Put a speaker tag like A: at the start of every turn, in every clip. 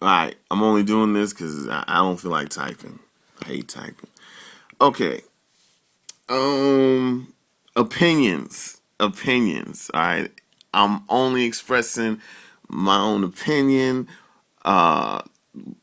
A: All right, I'm only doing this because I don't feel like typing. I hate typing. Okay. Um, opinions. All right, I'm only expressing my own opinion. Uh,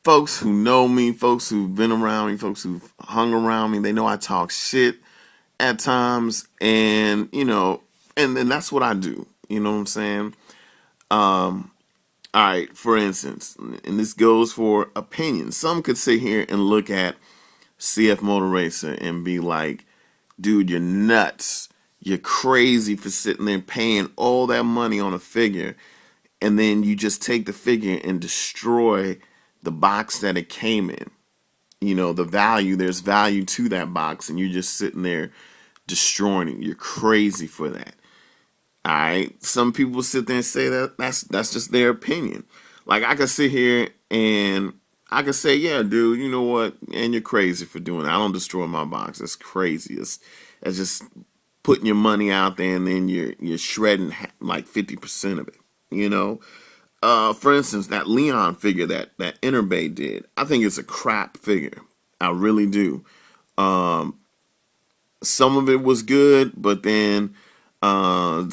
A: Folks who know me, folks who've been around me, folks who've hung around me, they know I talk shit at times, and and then that's what I do. You know what I'm saying? All right, for instance, and this goes for opinions. Some could sit here and look at CF Motor Racer and be like, dude, you're nuts. You're crazy for sitting there paying all that money on a figure, and then you just take the figure and destroy the box that it came in. The value, there's value to that box, and you're just sitting there destroying it. You're crazy for that. All right. Some people sit there and say that that's just their opinion. Like I could sit here and I could say, yeah, dude, you know what? And you're crazy for doing that. I don't destroy my box. That's crazy. It's just putting your money out there and then you're shredding like 50% of it. You know. For instance, that Leon figure that Interbay did, I think it's a crap figure. I really do. Um, some of it was good, but then when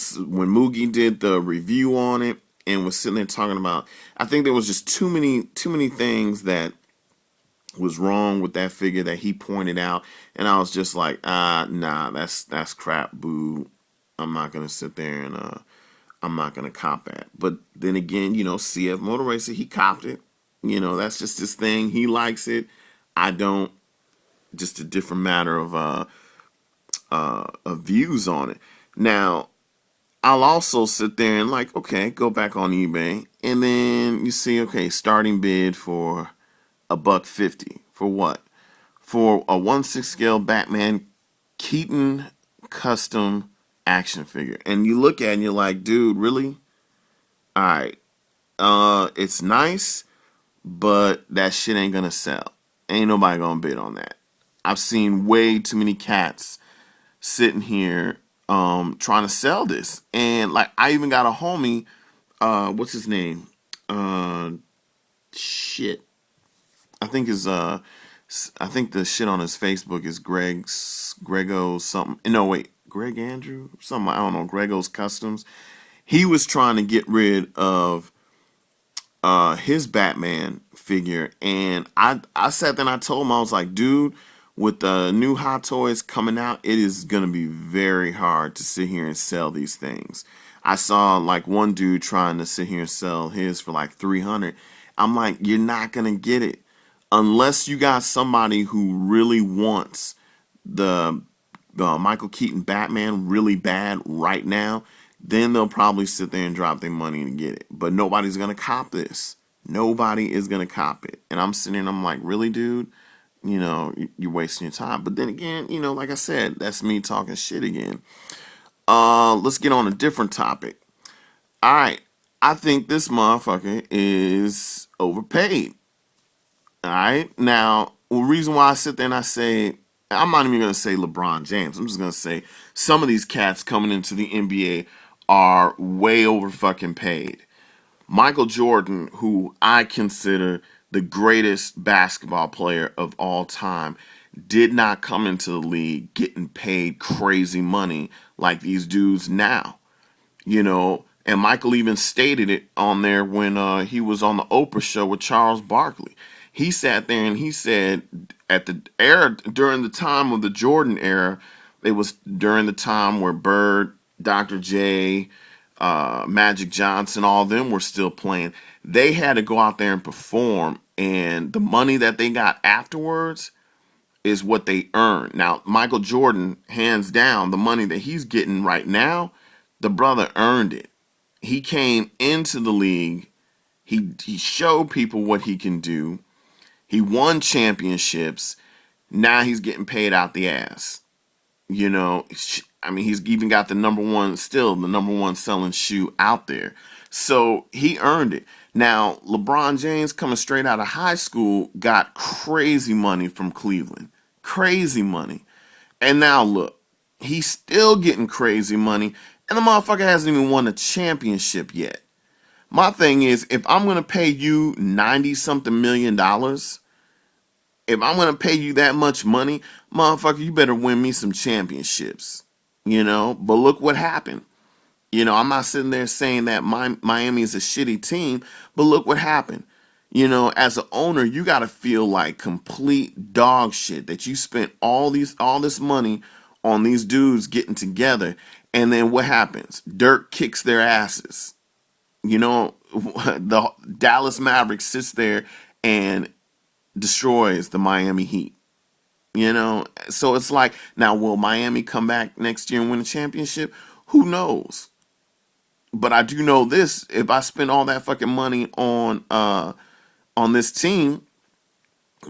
A: Moogie did the review on it and was sitting there talking about, I think there was just too many things that was wrong with that figure that he pointed out, and I was just like, nah, that's crap, boo. I'm not gonna sit there and I'm not gonna cop that. But then again, CF Motor Racer, he copped it. That's just his thing. He likes it. I don't. Just a different matter of views on it. Now, I'll also sit there and like, okay, go back on eBay, and then you see, okay, starting bid for $150 for what? For a 1/6 scale Batman Keaton custom action figure, and you look at it and you're like, dude, really? All right, it's nice, but that shit ain't gonna sell. Ain't nobody gonna bid on that. I've seen way too many cats sitting here trying to sell this. And like I even got a homie, what's his name? Uh shit. I think his I think the shit on his Facebook is Grego something. No wait, Greg Andrew? Something, I don't know, Grego's Customs. He was trying to get rid of his Batman figure, and I sat there and I told him, I was like, dude, with the new Hot Toys coming out, it is gonna be very hard to sit here and sell these things. I saw like one dude trying to sit here and sell his for like 300. I'm like, you're not gonna get it unless you got somebody who really wants the Michael Keaton Batman really bad right now, then they'll probably sit there and drop their money and get it. But nobody's gonna cop this. Nobody is gonna cop it. And I'm sitting there and I'm like, really, dude? You're wasting your time. But then again, like I said, that's me talking shit again. Let's get on a different topic. All right, I think this motherfucker is overpaid. All right. Now, the reason why I sit there and I say, I'm not even going to say LeBron James. I'm just going to say some of these cats coming into the NBA are way over fucking paid. Michael Jordan, who I consider the greatest basketball player of all time, did not come into the league getting paid crazy money like these dudes now. And Michael even stated it on there when he was on the Oprah show with Charles Barkley. He sat there and he said at the era during the time of the Jordan era, it was during the time where Bird, Dr. J, Magic Johnson, all of them were still playing. They had to go out there and perform, and the money that they got afterwards is what they earned. Now, Michael Jordan, hands down, the money that he's getting right now, the brother earned it. He came into the league. He showed people what he can do. He won championships. Now he's getting paid out the ass. I mean, he's even got still the number one selling shoe out there. So he earned it. Now, LeBron James, coming straight out of high school, got crazy money from Cleveland. Crazy money. And now look, he's still getting crazy money, and the motherfucker hasn't even won a championship yet. My thing is, if I'm gonna pay you 90 something $1 million, if I'm gonna pay you that much money, motherfucker, you better win me some championships. But look what happened. I'm not sitting there saying that Miami is a shitty team, but look what happened. As an owner, you got to feel like complete dog shit that you spent all this money on these dudes getting together, and then what happens? Dirk kicks their asses. The Dallas Mavericks sits there and destroys the Miami Heat. So it's like, now will Miami come back next year and win a championship? Who knows? But I do know this: if I spend all that fucking money on this team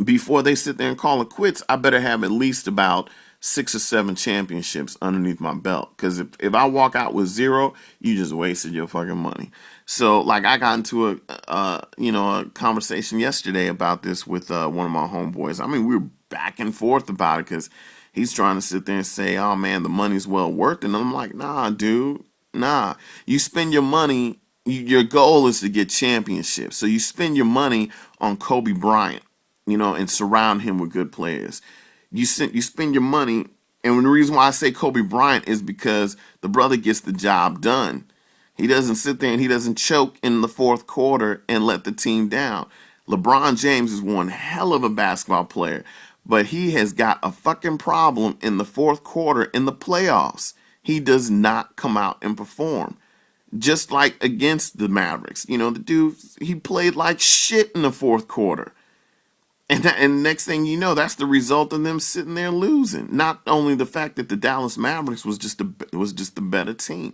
A: before they sit there and call it quits, I better have at least about 6 or 7 championships underneath my belt. Because if I walk out with zero, you just wasted your fucking money. So like I got into a conversation yesterday about this with one of my homeboys. I mean, we were back and forth about it because he's trying to sit there and say, "Oh man, the money's well worth it." And I'm like, "Nah, dude, nah. You spend your money. Your goal is to get championships. So you spend your money on Kobe Bryant, and surround him with good players. You spend your money, and the reason why I say Kobe Bryant is because the brother gets the job done. He doesn't sit there and he doesn't choke in the fourth quarter and let the team down. LeBron James is one hell of a basketball player, but he has got a fucking problem in the fourth quarter in the playoffs. He does not come out and perform. Just like against the Mavericks. The dude, he played like shit in the fourth quarter. And next thing you know, that's the result of them sitting there losing. Not only the fact that the Dallas Mavericks was just the better team.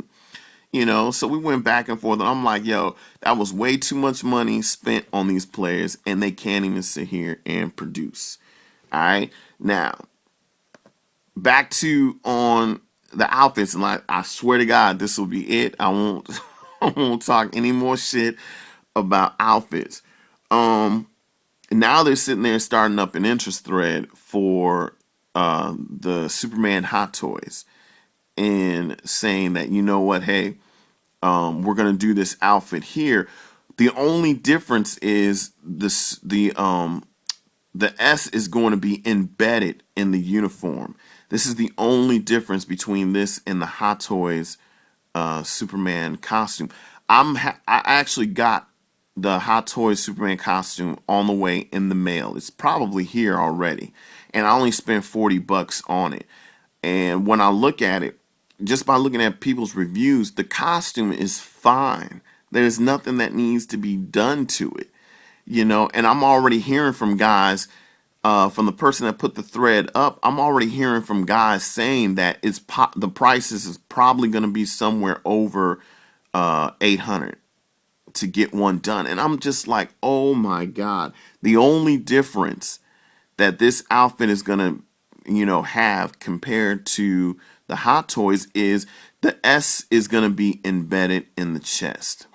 A: So we went back and forth, and I'm like, yo, that was way too much money spent on these players, and they can't even sit here and produce. All right, now back to on the outfits, and I swear to God, this will be it. I won't I won't talk any more shit about outfits. Now they're sitting there starting up an interest thread for the Superman Hot Toys and saying that, you know what, hey, we're gonna do this outfit here. The only difference is the S is going to be embedded in the uniform. This is the only difference between this and the Hot Toys Superman costume. I actually got the Hot Toys Superman costume on the way in the mail. It's probably here already, and I only spent $40 on it. And when I look at it, just by looking at people's reviews, the costume is fine. There's nothing that needs to be done to it, And I'm already hearing from guys, from the person that put the thread up. I'm already hearing from guys saying that the prices is probably going to be somewhere over 800 to get one done. And I'm just like, oh my God. The only difference that this outfit is going to, have compared to the Hot Toys is the S is going to be embedded in the chest.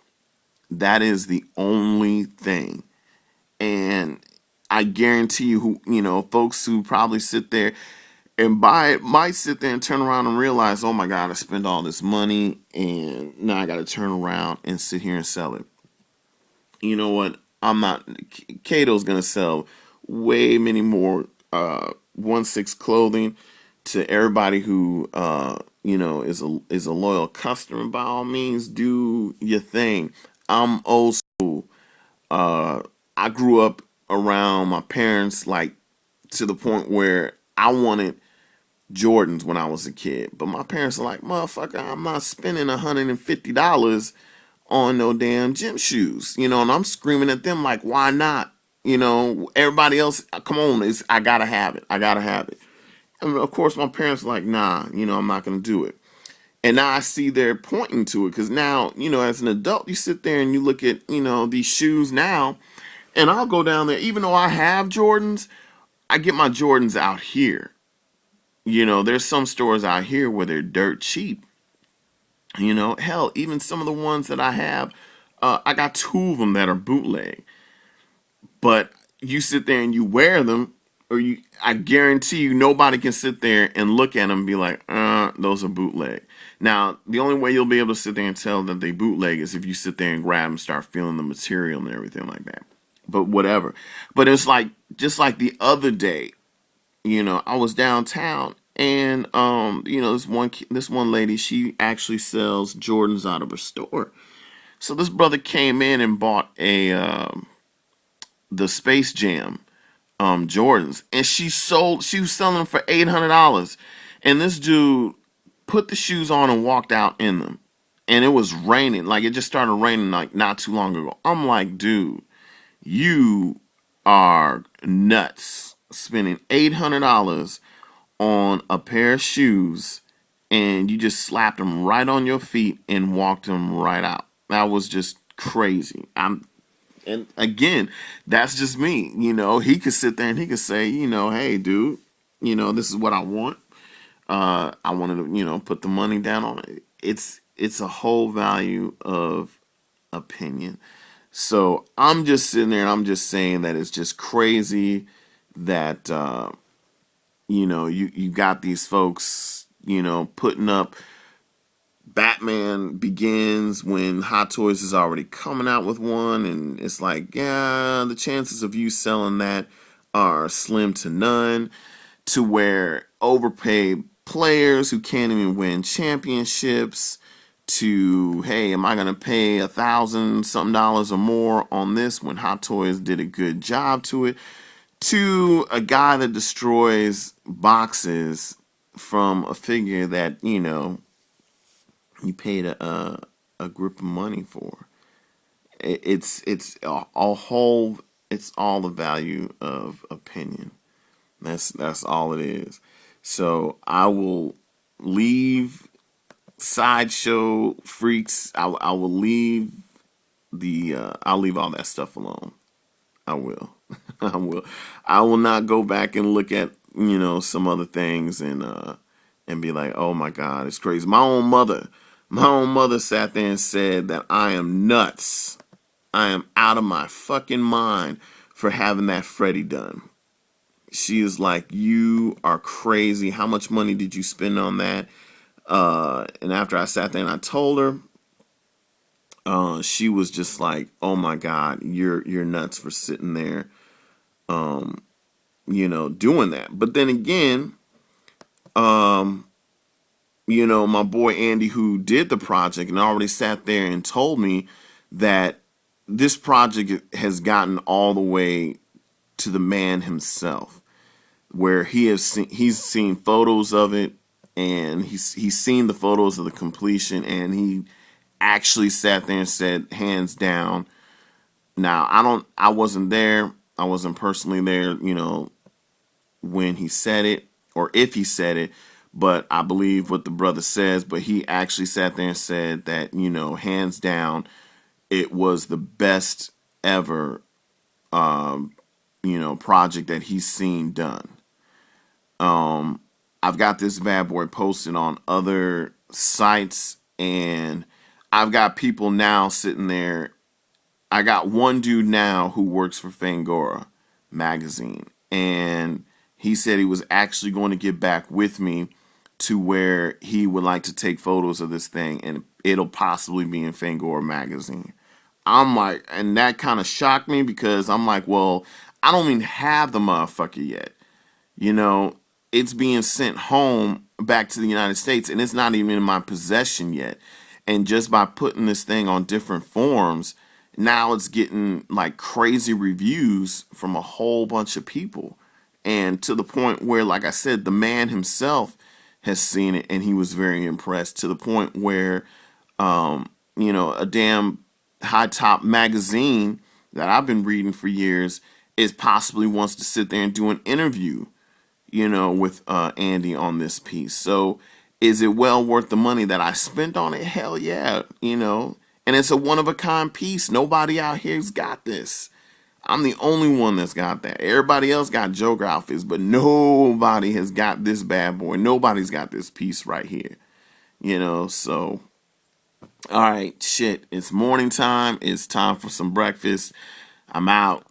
A: That is the only thing. And I guarantee you, folks who probably sit there and buy it might sit there and turn around and realize, oh my God, I spent all this money and now I got to turn around and sit here and sell it. You know what? I'm not. Kato's gonna sell way many more 1/6 clothing to everybody who is a loyal customer. By all means, do your thing. I'm old school. I grew up around my parents, like to the point where I wanted Jordans when I was a kid, but my parents are like, motherfucker, I'm not spending $150 on no damn gym shoes, and I'm screaming at them like, why not? Everybody else, come on, I gotta have it. I gotta have it. And of course, my parents are like, nah, I'm not gonna do it. And now I see they're pointing to it because now, as an adult, you sit there and you look at, these shoes now, and I'll go down there, even though I have Jordans, I get my Jordans out here. There's some stores out here where they're dirt cheap. Hell, even some of the ones that I have, I got 2 of them that are bootleg. But you sit there and you wear them, I guarantee you, nobody can sit there and look at them and be like, those are bootleg. Now, the only way you'll be able to sit there and tell that they bootleg is if you sit there and grab and start feeling the material and everything like that. But whatever. But it's like just like the other day, I was downtown and this one lady, she actually sells Jordans out of her store. So this brother came in and bought a the Space Jam Jordans, and she was selling them for $800, and this dude put the shoes on and walked out in them, and it was raining, like it just started raining like not too long ago. I'm like, dude, you are nuts spending $800 on a pair of shoes, and you just slapped them right on your feet and walked them right out. That was just crazy. And again, that's just me. He could sit there and he could say, hey, dude, this is what I want. I wanted to, put the money down on it. It's a whole value of opinion. So I'm just sitting there and I'm just saying that it's just crazy that you got these folks, putting up Batman Begins when Hot Toys is already coming out with one, and it's like, yeah, the chances of you selling that are slim to none, to where overpaid players who can't even win championships, to, hey, am I going to pay $1,000 or more on this when Hot Toys did a good job to it, to a guy that destroys boxes from a figure that, you paid a grip of money for. It's a whole. It's all the value of opinion. That's all it is. So I will leave sideshow freaks. I will leave I'll leave all that stuff alone. I will. I will. I will not go back and look at some other things and be like, oh my God, it's crazy. My own mother sat there and said that I am nuts. I am out of my fucking mind for having that Freddy done. She is like, you are crazy. How much money did you spend on that? And after I sat there and I told her, she was just like, oh my God, you're nuts for sitting there, doing that. But then again, my boy Andy, who did the project and already sat there and told me that this project has gotten all the way to the man himself, where he's seen photos of it, and he's seen the photos of the completion, and he actually sat there and said, hands down. Now, I wasn't there. I wasn't personally there, when he said it or if he said it, but I believe what the brother says. But he actually sat there and said that, hands down, it was the best ever, project that he's seen done. I've got this bad boy posted on other sites, and I've got people now sitting there. I got one dude now who works for Fangora magazine, and he said he was actually going to get back with me to where he would like to take photos of this thing, and it'll possibly be in Fangora magazine. I'm like, and that kind of shocked me, because I'm like, well, I don't even have the motherfucker yet. It's being sent home back to the United States, and it's not even in my possession yet. And just by putting this thing on different forums, now it's getting like crazy reviews from a whole bunch of people. And to the point where, like I said, the man himself has seen it and he was very impressed, to the point where, a damn high top magazine that I've been reading for years is possibly wants to sit there and do an interview, with Andy on this piece. So is it well worth the money that I spent on it? Hell yeah, And it's a one of a kind piece. Nobody out here's got this. I'm the only one that's got that. Everybody else got Joker outfits, but nobody has got this bad boy. Nobody's got this piece right here. So all right, shit. It's morning time. It's time for some breakfast. I'm out.